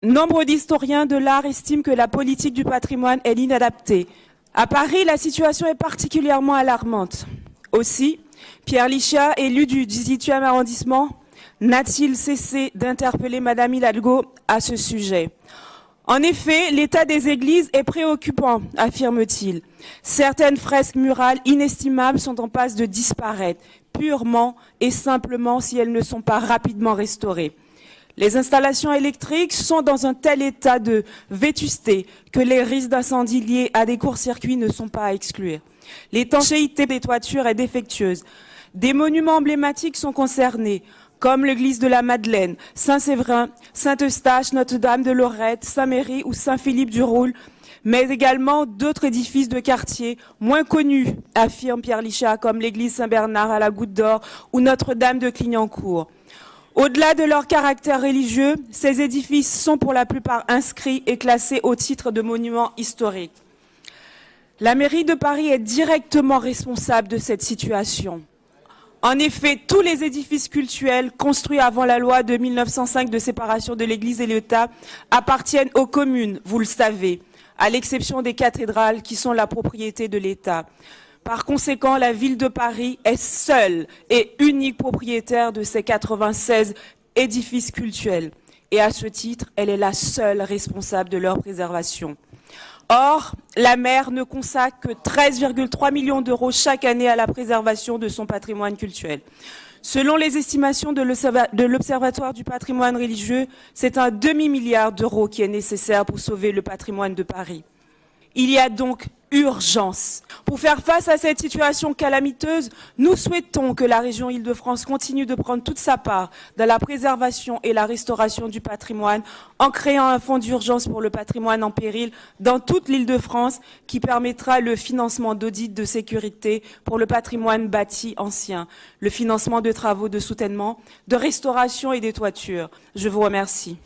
Nombre d'historiens de l'art estiment que la politique du patrimoine est inadaptée. À Paris, la situation est particulièrement alarmante. Aussi, Pierre Lichat, élu du 18e arrondissement, n'a-t-il cessé d'interpeller Madame Hidalgo à ce sujet? En effet, l'état des églises est préoccupant, affirme-t-il. Certaines fresques murales inestimables sont en passe de disparaître, purement et simplement si elles ne sont pas rapidement restaurées. Les installations électriques sont dans un tel état de vétusté que les risques d'incendie liés à des courts-circuits ne sont pas à exclure. L'étanchéité des toitures est défectueuse. Des monuments emblématiques sont concernés, comme l'église de la Madeleine, Saint-Séverin, Saint-Eustache, Notre-Dame de Lorette, Saint-Méry ou Saint-Philippe du Roule, mais également d'autres édifices de quartier moins connus, affirme Pierre Lichat, comme l'église Saint-Bernard à la Goutte d'Or ou Notre-Dame de Clignancourt. Au-delà de leur caractère religieux, ces édifices sont pour la plupart inscrits et classés au titre de monuments historiques. La mairie de Paris est directement responsable de cette situation. En effet, tous les édifices cultuels construits avant la loi de 1905 de séparation de l'Église et l'État appartiennent aux communes, vous le savez, à l'exception des cathédrales qui sont la propriété de l'État. Par conséquent, la ville de Paris est seule et unique propriétaire de ces 96 édifices cultuels. Et à ce titre, elle est la seule responsable de leur préservation. Or, la maire ne consacre que 13,3 millions d'euros chaque année à la préservation de son patrimoine culturel. Selon les estimations de l'Observatoire du patrimoine religieux, c'est un demi-milliard d'euros qui est nécessaire pour sauver le patrimoine de Paris. Il y a donc urgence. Pour faire face à cette situation calamiteuse, nous souhaitons que la région Île-de-France continue de prendre toute sa part dans la préservation et la restauration du patrimoine en créant un fonds d'urgence pour le patrimoine en péril dans toute l'Île-de-France qui permettra le financement d'audits de sécurité pour le patrimoine bâti ancien, le financement de travaux de soutènement, de restauration et des toitures. Je vous remercie.